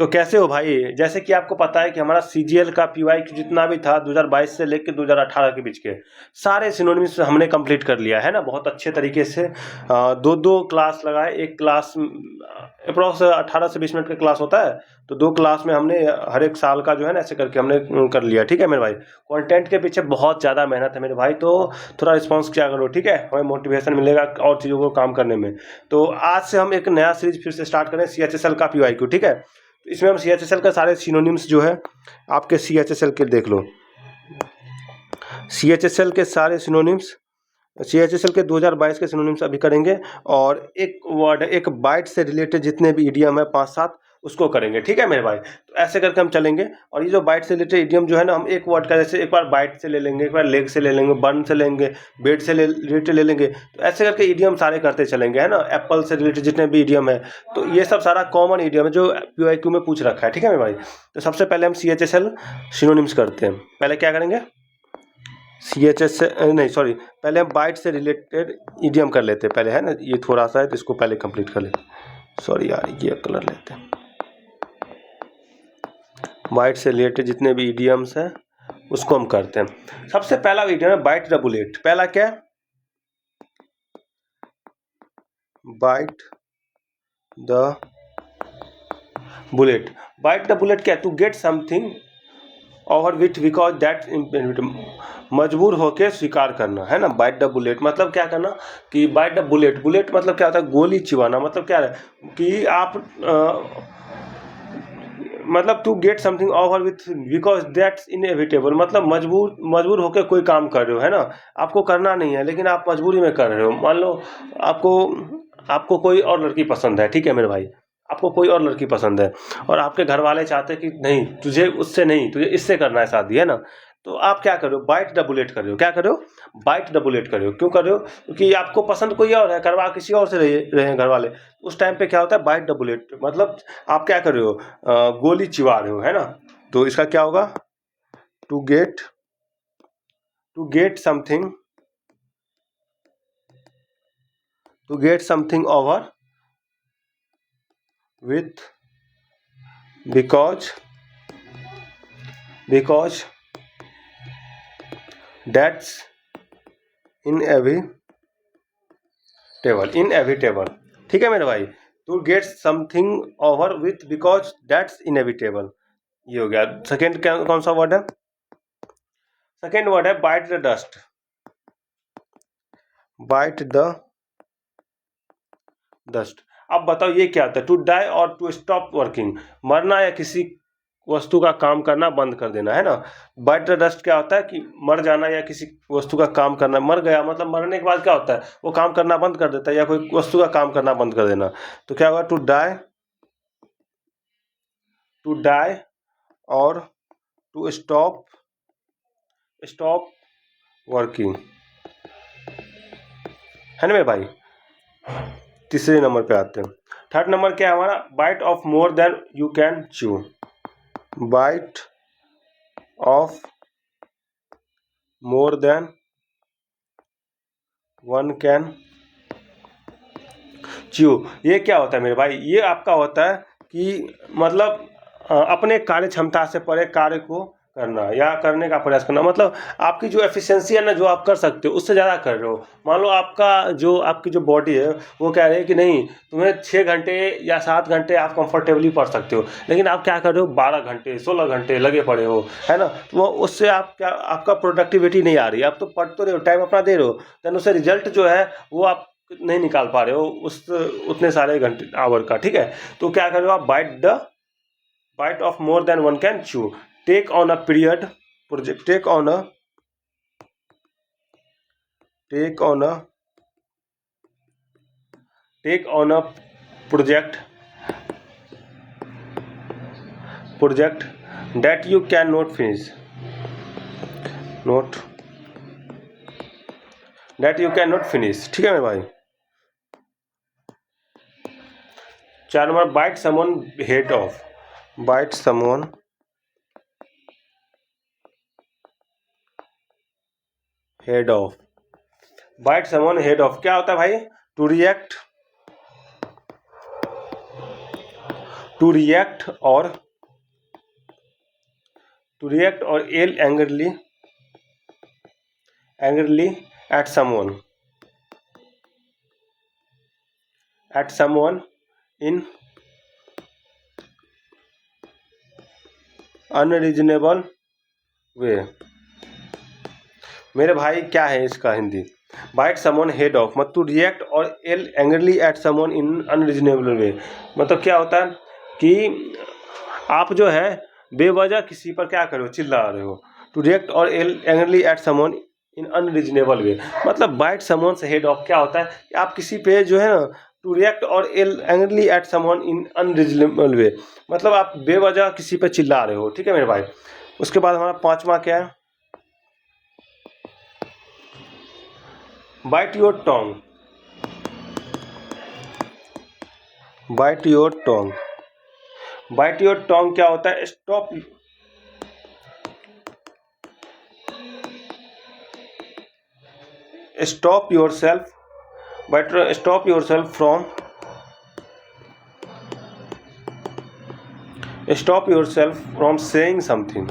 तो कैसे हो भाई? जैसे कि आपको पता है कि हमारा सीजीएल का पीवाईक्यू जितना भी था 2022 से लेकर 2018 के बीच के सारे सिनोनिम्स हमने कंप्लीट कर लिया है ना, बहुत अच्छे तरीके से। दो दो क्लास लगाए, एक क्लास अप्रोक्स 18 से 20 मिनट का क्लास होता है, तो 2 क्लास में हमने हर एक साल का जो है ना ऐसे करके हमने कर लिया। ठीक है मेरे भाई, कंटेंट के पीछे बहुत ज़्यादा मेहनत है मेरे भाई, तो थोड़ा रिस्पॉन्स किया करो, ठीक है? हमें मोटिवेशन मिलेगा और चीज़ों को काम करने में। तो आज से हम एक नया सीरीज फिर से स्टार्ट करें, CHSL का पीवाईक्यू, ठीक है? तो इसमें हम CHSL का सारे सिनोनिम्स जो है आपके CHSL के देख लो, CHSL के सारे सिनोनिम्स, CHSL के 2022 के सिनोनिम्स अभी करेंगे, और एक वर्ड, एक बाइट से रिलेटेड जितने भी इडियम है 5-7 उसको करेंगे, ठीक है मेरे भाई? तो ऐसे करके हम चलेंगे। और ये जो बाइट से रिलेटेड इडियम जो है ना, हम एक वर्ड का जैसे एक बार बाइट से ले लेंगे, एक बार लेग से ले लेंगे, बर्न से लेंगे, बेड से रिलेटेड ले लेंगे, तो ऐसे करके इडियम सारे करते चलेंगे, है ना? एप्पल से रिलेटेड जितने भी इडियम है, तो ये सब सारा कॉमन इडियम है जो पीवाईक्यू में पूछ रखा है, ठीक है मेरे भाई? तो सबसे पहले हम CHSL सिनोनिम्स करते हैं। पहले क्या करेंगे? नहीं सॉरी, पहले हम बाइट से रिलेटेड इडियम कर लेते हैं पहले, है ना? ये थोड़ा सा है तो इसको पहले कंप्लीट कर लेते। सॉरी यार, ये कलर लेते हैं। बाइट से रिलेटेड जितने भी इडियम्स हैं उसको हम करते हैं। सबसे पहला इडियम है बाइट द बुलेट। पहला क्या है? Bite the bullet. Bite the bullet क्या है? To get something over with because that, मजबूर होके स्वीकार करना, है ना? बाइट द बुलेट मतलब क्या करना कि बाइट द बुलेट, बुलेट मतलब क्या होता है? गोली चिबाना। मतलब क्या है कि आप मतलब to get something over with because that's inevitable, मतलब मजबूर होकर कोई काम कर रहे हो, है ना? आपको करना नहीं है लेकिन आप मजबूरी में कर रहे हो। मान लो आपको कोई और लड़की पसंद है, ठीक है मेरे भाई? आपको कोई और लड़की पसंद है और आपके घर वाले चाहते हैं कि नहीं, तुझे उससे नहीं, तुझे इससे करना है शादी, है ना? तो आप क्या कर रहे हो? बाइट द बुलेट कर रहे हो। क्या कर रहे हो? बाइट द बुलेट कर रहे हो। क्यों कर रहे हो? क्योंकि आपको पसंद कोई और है, करवा किसी और से रहे हैं घर वाले। उस टाइम पे क्या होता है? बाइट द बुलेट मतलब आप क्या कर रहे हो? गोली चिवा रहे हो, है ना? तो इसका क्या होगा? To get something over with because that's inevitable, ठीक है मेरे भाई? To get something over with because that's inevitable, ये हो गया। सेकेंड कौन सा वर्ड है? सेकेंड वर्ड है bite the dust. Bite the dust. अब बताओ ये क्या होता है? टू डाई और टू स्टॉप वर्किंग, मरना या किसी वस्तु का काम करना बंद कर देना, है ना? बाइट द डस्ट क्या होता है कि मर जाना या किसी वस्तु का काम करना। मर गया मतलब मरने के बाद क्या होता है? वो काम करना बंद कर देता है, या कोई वस्तु का काम करना बंद कर देना। तो क्या होगा? टू डाई और टू स्टॉप वर्किंग, है ना मेरे भाई? तीसरे नंबर पे आते हैं। थर्ड नंबर क्या है हमारा? Bite off more than you can chew. Bite off more than one can chew. ये क्या होता है मेरे भाई? ये आपका होता है कि मतलब अपने कार्य क्षमता से परे कार्य को करना या करने का प्रयास करना। मतलब आपकी जो एफिशिएंसी है ना, जो आप कर सकते हो उससे ज़्यादा कर रहे हो। मान लो आपकी जो बॉडी है वो कह रही है कि नहीं, तुम्हें 6 घंटे या 7 घंटे आप कंफर्टेबली पढ़ सकते हो, लेकिन आप क्या कर रहे हो? 12 घंटे 16 घंटे लगे पड़े हो, है ना? तो वो उससे आपका प्रोडक्टिविटी नहीं आ रही। आप तो पढ़ तो रहे हो, टाइम अपना दे रहे हो, देन उससे रिजल्ट जो है वो आप नहीं निकाल पा रहे हो उस उतने सारे घंटे आवर का, ठीक है? तो क्या कर रहे हो आप? Bite off more than one can chew. Take on a period project, take on a project that you can not finish, ठीक है मेरे भाई? 4 number bite someone head off. Bite someone head off. Bite someone head off क्या होता है भाई? To to react और yell angrily at someone in unreasonable way। मेरे भाई क्या है इसका Hindi? Bite someone head off, मतलब to react or yell angrily at someone in unreasonable way. मतलब क्या होता है कि आप जो है बेवजह किसी पर क्या कर रहे हो, चिल्ला रहे हो। To react or yell angrily at someone in unreasonable way, मतलब बाइट समवन से हेड ऑफ क्या होता है कि आप किसी पे जो है ना to react or yell angrily at someone in unreasonable way, मतलब आप बेवजह किसी पे चिल्ला रहे हो। ठीक है मेरे भाई। उसके बाद हमारा पांचवा क्या है? Bite your tongue. Bite your tongue, bite your tongue क्या होता है? Stop yourself, but stop yourself from saying something.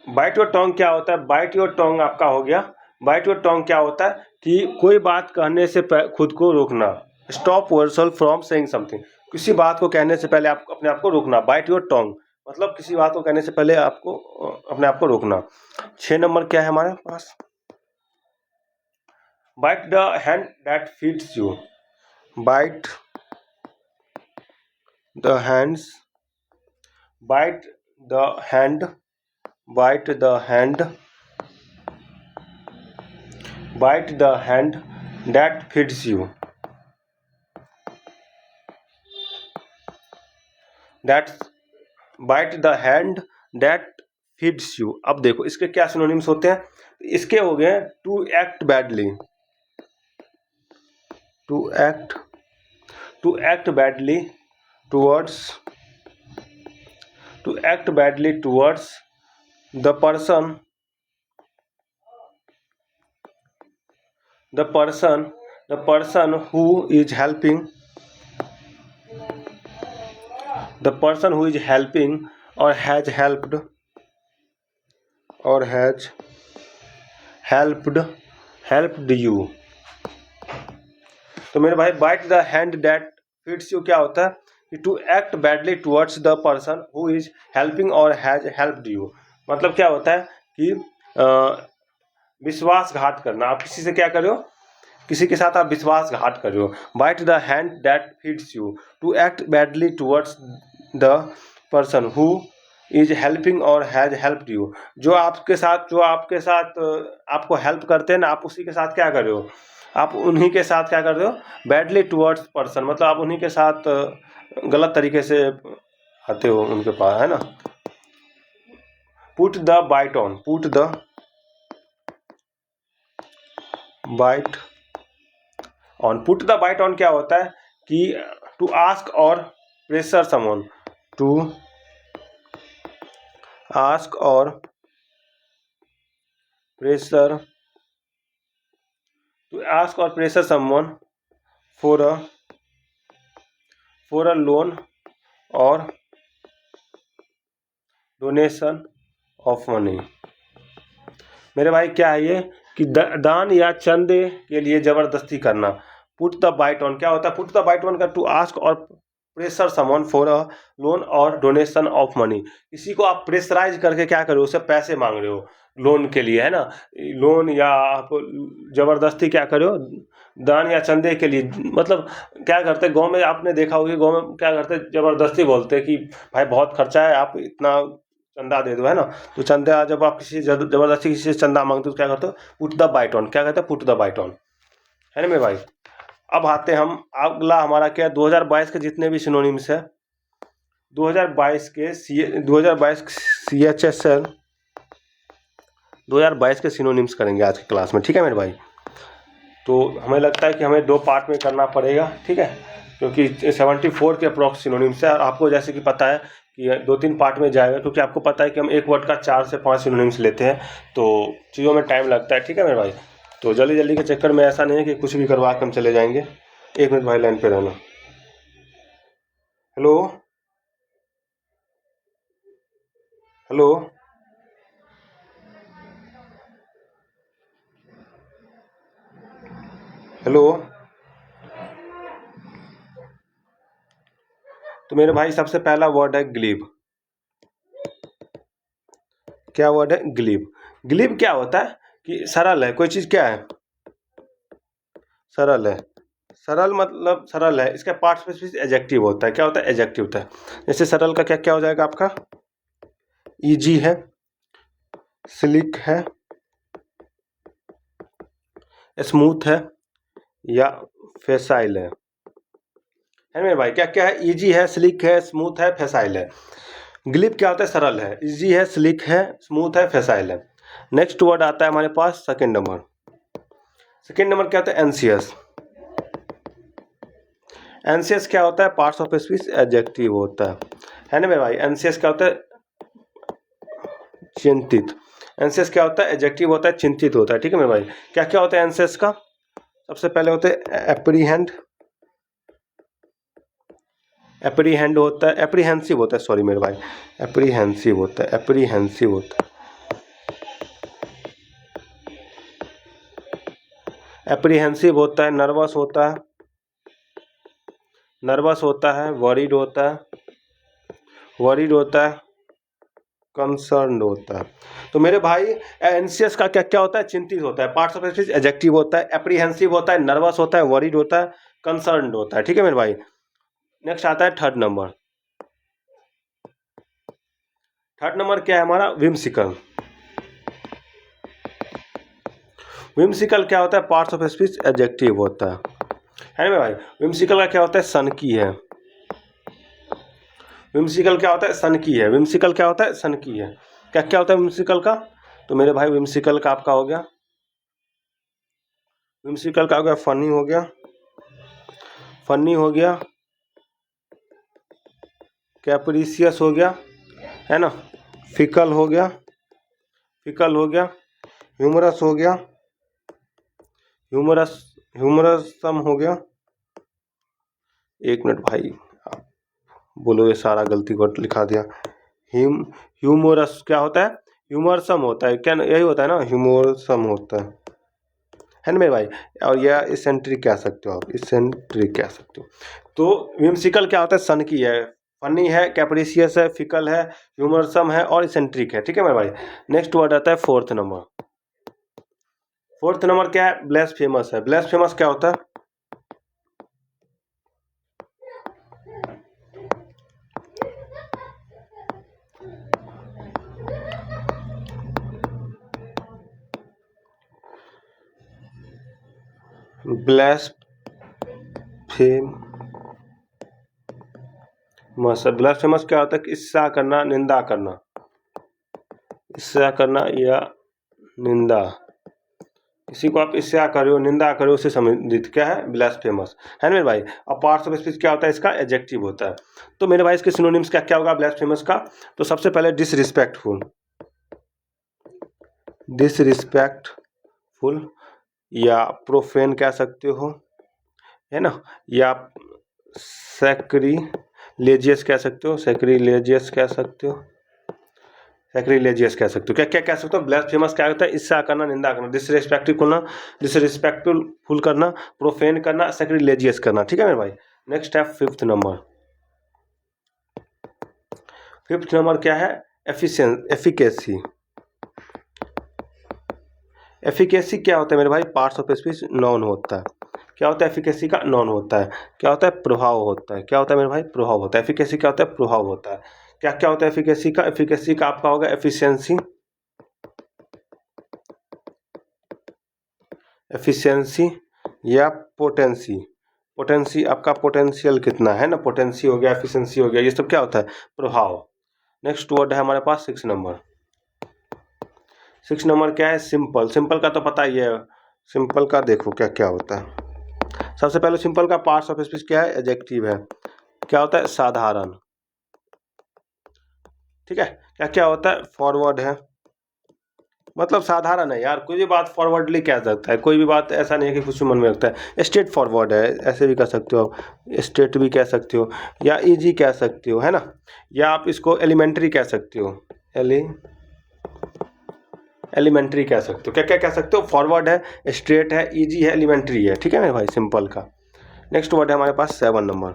Bite your tongue क्या होता है? बाइट योर टोंग आपका हो गया। बाइट योर टोंग क्या होता है कि कोई बात कहने से खुद को रोकना। Stop yourself from saying something, किसी बात को कहने से पहले आप अपने आप को रोकना। बाइट योर टोंग मतलब किसी बात को कहने से पहले आपको अपने आप को रोकना। 6 नंबर क्या है हमारे पास? Bite the hand that feeds you. Bite the hands, bite the hand, bite the hand, bite the hand that feeds you. That's bite the hand that feeds you. अब देखो इसके क्या सिनोनिम्स होते हैं? इसके हो गए to act badly, to act badly towards, to act badly towards the person, the person who is helping, the person who is helping or has helped you। तो मेरे भाई bite the hand that feeds you क्या होता है कि to act badly towards the person who is helping और has helped you. मतलब क्या होता है कि विश्वासघात करना। आप किसी से क्या कर रहे हो? किसी के साथ आप विश्वासघात कर रहे हो। Bite the hand that feeds you, to act badly towards the person who is helping और हैज हेल्प्ड यू। जो आपके साथ आपको हेल्प करते हैं ना, आप उसी के साथ क्या कर रहे हो? आप उन्हीं के साथ क्या कर रहे हो? बैडली टुवर्ड्स पर्सन, मतलब आप उन्हीं के साथ गलत तरीके से आते हो उनके पास, है ना। Put the bite on, put the bite on. Put the bite on क्या होता है कि टू आस्क और प्रेशर समवन, टू आस्क और प्रेशर, टू आस्क और pressure someone for a loan और डोनेशन ऑफ मनी। मेरे भाई क्या है ये कि दान या चंदे के लिए जबरदस्ती करना। पुट द बाइट ऑन क्या होता है? पुट द बाइट ऑन का टू आस्क और pressure someone for a loan और डोनेशन ऑफ मनी। किसी को आप प्रेशराइज करके क्या कर रहे हो? उससे पैसे मांग रहे हो लोन के लिए, है ना। लोन या आप जबरदस्ती क्या कर रहे हो? दान या चंदे के लिए। मतलब क्या करते गांव में, आपने देखा होगा गांव में क्या करते, जबरदस्ती बोलते कि भाई बहुत खर्चा है, आप इतना चंदा दे दो, है ना। तो चंदा जब आप किसी जबरदस्ती किसी से चंदा मांगते हो तो क्या करते हो? Put the bite on. क्या कहते हैं? पुट द बाइट ऑन, है ना मेरे भाई। अब आते हम अगला हमारा क्या? 2022 के जितने भी सिनोनिम्स है, 2022 के CHSL 2022 के सिनोनिम्स करेंगे आज की क्लास में, ठीक है मेरे भाई। तो हमें लगता है कि हमें 2 पार्ट में करना पड़ेगा, ठीक है, क्योंकि 74 के अप्रॉक्स सिनोनिम्स है। और आपको जैसे कि पता है कि 2-3 पार्ट में जाएगा, क्योंकि आपको पता है कि हम एक वर्ड का 4 से 5 सिनोनिम्स लेते हैं, तो चीज़ों में टाइम लगता है, ठीक है मेरे भाई। तो जल्दी के चक्कर में ऐसा नहीं है कि कुछ भी करवा के हम चले जाएंगे। 1 मिनट भाई लाइन पे रहना। Hello, hello, hello. तो मेरे भाई सबसे पहला वर्ड है ग्लीब। क्या वर्ड है? ग्लीब। ग्लीब क्या होता है कि सरल है, कोई चीज़ क्या है? सरल है। सरल मतलब सरल है, इसका पार्ट स्पेसिफिक एडजेक्टिव होता है। क्या होता है? एडजेक्टिव होता है। जैसे सरल का क्या क्या हो जाएगा आपका? इजी है, स्लिक है, स्मूथ है, या फेसाइल है मेरे भाई? क्या क्या है? इजी है, स्लिक है, स्मूथ है, फेसाइल है। ग्लिप क्या होता है? सरल है, इजी है, स्लिक है, स्मूथ है, फेसाइल है। नेक्स्ट वर्ड आता है हमारे पास सेकंड नंबर। सेकंड नंबर क्या होता है? एंसियस। एंसियस क्या होता है? पार्ट्स ऑफ स्पीच एडजेक्टिव होता है ना मेरे भाई? एंसियस क्या होता है? चिंतित। एंसियस क्या होता है? एडजेक्टिव होता है, चिंतित होता है। ठीक है मेरे भाई? क्या क्या होता है एंसियस का? सबसे पहले होते हैं एप्रीहेंड, एप्रीहेंड होता है, एप्रीहेंसिव होता है, सॉरी मेरे भाई, एप्रीहेंसिव होता है, एप्रीहेंसिव होता है, एप्रीहेंसिव होता है, नर्वस होता है, नर्वस होता है, वरीड होता है, वरीड होता है, कंसर्न होता है। तो मेरे भाई एंसियस का क्या क्या होता है? चिंतित होता है, पार्ट्स ऑफ स्पीच एडजेक्टिव होता है, एप्रीहेंसिव होता है, नर्वस होता है, वरीड होता है, कंसर्न होता है। ठीक है मेरे भाई? नेक्स्ट आता है थर्ड नंबर। थर्ड नंबर क्या है हमारा? विम्सिकल। विम्सिकल क्या होता है? पार्ट्स ऑफ स्पीच एडजेक्टिव होता है ना मेरे भाई? विम्सिकल का क्या होता है? सन की है। विम्सिकल क्या होता है? सन की है। विम्सिकल क्या होता है? सन की है। क्या क्या होता है विम्सिकल का? तो मेरे भाई विम्सिकल का आपका हो गया, विम्सिकल का हो गया फनी, हो गया फनी, हो गया कैप्रिसियस, हो गया है ना, फिकल हो गया, फिकल हो गया, ह्यूमरस हो गया, ह्यूमरस, ह्यूमरसम हो गया। एक मिनट भाई, आप बोलो, ये सारा गलती वर्ड लिखा दिया। ह्यूमरस क्या होता है? ह्यूमरसम होता है। क्या यही होता है ना? ह्यूमरसम होता है ना मेरे भाई? और यह इसेंट्रिक कह सकते हो आप, इसेंट्रिक कह सकते हो। तो विम्सिकल क्या होता है? सन की है, फनी है, कैप्रिसियस है, फिकल है, ह्यूमरसम है और इसेंट्रिक है। ठीक है मेरे भाई? नेक्स्ट वर्ड आता है फोर्थ नंबर। फोर्थ नंबर क्या है? ब्लेसफेमस है। ब्लेसफेमस क्या होता है? ब्लेसफेमस क्या होता है? कि ईर्ष्या करना, निंदा करना, ईर्ष्या करना या निंदा। किसी को आप ईर्ष्या करो, निंदा करो, उससे संबंधित क्या है? ब्लेसफेमस है ना मेरे भाई? और पार्ट्स ऑफ स्पीच क्या होता है? इसका एडजेक्टिव होता है। तो मेरे भाई इसके सिनोनिम्स क्या क्या होगा ब्लेसफेमस का? तो सबसे पहले डिसरिस्पेक्टफुल, डिसरिस्पेक्टफुल या प्रोफेन कह सकते हो, है ना, या सैक्रिलेजियस कह सकते हो, सैक्रिलेजियस कह सकते हो, सैक्रिलेजियस कह सकते हो। क्या क्या कह सकते हो? ब्लेसफेमस क्या होता है? ईर्ष्या करना, निंदा करना, डिसरिस्पेक्टफुल करना, डिसरिस्पेक्टफुल करना, प्रोफेन करना, सैक्रिलेजियस करना। ठीक है मेरे भाई? नेक्स्ट है फिफ्थ नंबर। फिफ्थ नंबर क्या है? एफिकेसी। एफिकेसी क्या होता है मेरे भाई? पार्ट्स ऑफ स्पीच नॉन होता है। क्या होता है? एफिकेसी का नॉन होता है। क्या होता है? प्रभाव होता है। क्या होता है मेरे भाई? प्रभाव होता है। एफिकेसी क्या होता है? प्रभाव होता है। क्या क्या होता है एफिकेसी का? एफिकेसी का आपका होगा एफिशिएंसी, एफिशिएंसी या पोटेंसी। पोटेंसी आपका पोटेंशियल कितना है ना, पोटेंसी हो गया, एफिशिएंसी हो गया, ये सब क्या होता है? प्रभाव। नेक्स्ट वर्ड है हमारे पास सिक्स नंबर। सिक्स नंबर क्या है? सिंपल। सिंपल का तो पता ही है। सिंपल का देखो क्या क्या होता है। सबसे पहले सिंपल का पार्ट्स ऑफ स्पीच क्या है? एडजेक्टिव है। क्या होता है? साधारण। ठीक है। क्या क्या होता है? फॉरवर्ड है, मतलब साधारण है यार, कोई भी बात फॉरवर्डली कह सकता है, कोई भी बात ऐसा नहीं है कि कुछ मन में रखता है। स्ट्रेट फॉरवर्ड है, ऐसे भी कह सकते हो, स्ट्रेट भी कह सकते हो, या इजी कह सकते हो, है ना। या आप इसको एलिमेंट्री कह सकते हो, एलिमेंट्री कह सकते हो। क्या क्या कह सकते हो? फॉरवर्ड है, स्ट्रेट है, इजी है, एलिमेंट्री है। ठीक है मेरे भाई, सिंपल का। नेक्स्ट वर्ड है हमारे पास 7 नंबर।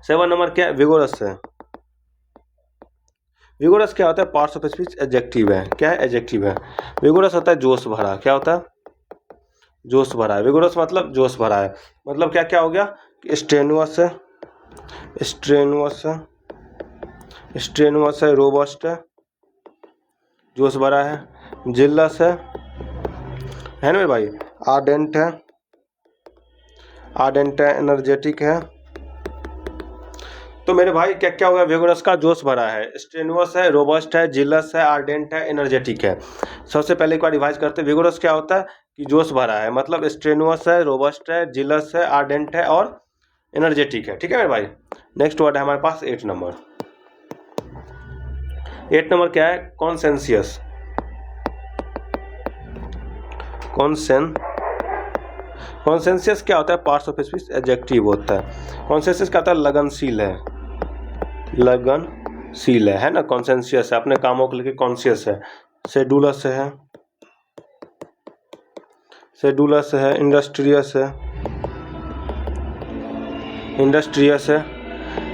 7 नंबर क्या है? विगोरस है। विगोरस क्या होता है? पार्ट्स ऑफ स्पीच एडजेक्टिव है। क्या है? एडजेक्टिव है। विगोरस होता है जोश भरा। क्या होता है? जोश भरा है। विगोरस मतलब जोश भरा है। मतलब क्या क्या हो गया? स्ट्रेनुअस है, स्ट्रेनुअस है, स्ट्रेनुअस है, रोबस्ट है, जोश भरा है, जिलस है ना मेरे भाई, आर्डेंट है, आर्डेंट है, एनर्जेटिक है। तो मेरे भाई क्या क्या होगा? विगोरस का जोश भरा है, स्ट्रेनुअस है, रोबस्ट है, जिलस है, आर्डेंट है, एनर्जेटिक है। सबसे पहले एक बार रिवाइज करते हैं। विगोरस क्या होता है? कि जोश भरा है, मतलब स्ट्रेनुअस है, रोबस्ट है, जिलस है, आर्डेंट है और एनर्जेटिक है। ठीक है मेरे भाई। नेक्स्ट वर्ड है हमारे पास 8 नंबर। 8 नंबर क्या है? कॉन्सेंसियस। कॉन्सेंसियस क्या होता है? पार्ट्स ऑफ स्पीच एडजेक्टिव होता है। कॉन्सेंसियस क्या होता है? लगनशील है, लगनशील है ना। कॉन्सेंसियस है, अपने कामों को लेकर कॉन्शियस है। शेड्यूलस है, शेड्यूलस है, इंडस्ट्रियस है, इंडस्ट्रियस है,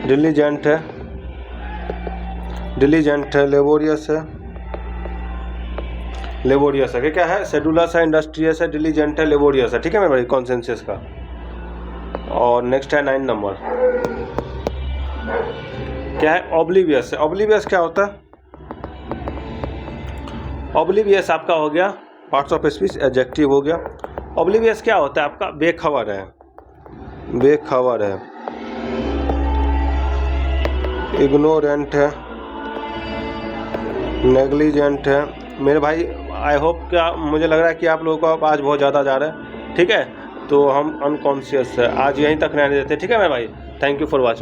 डिलीजेंट है, डिलीजेंट है, लेबोरियस है, लेबोरियस है। क्या है? शेड्यूलस है, इंडस्ट्रियस है, डिलीजेंट है, लेबोरियस है। ठीक है मेरे भाई, कॉन्सेंसियस का। और नेक्स्ट है 9 नंबर। क्या है? ऑब्लिवियस है। ऑब्लिवियस क्या होता है? ऑब्लिवियस आपका हो गया पार्ट्स ऑफ स्पीच एडजेक्टिव हो गया। ऑब्लिवियस क्या होता है आपका? बेखबर है, बेखबर है, इग्नोरेंट है, नेग्लिजेंट है। मेरे भाई आई होप, क्या मुझे लग रहा है कि आप लोगों को आज बहुत ज़्यादा जा रहा है। ठीक है, तो हम अनकॉन्शियस है, आज यहीं तक रहने देते हैं। ठीक है मेरे भाई, थैंक यू फॉर वॉचिंग।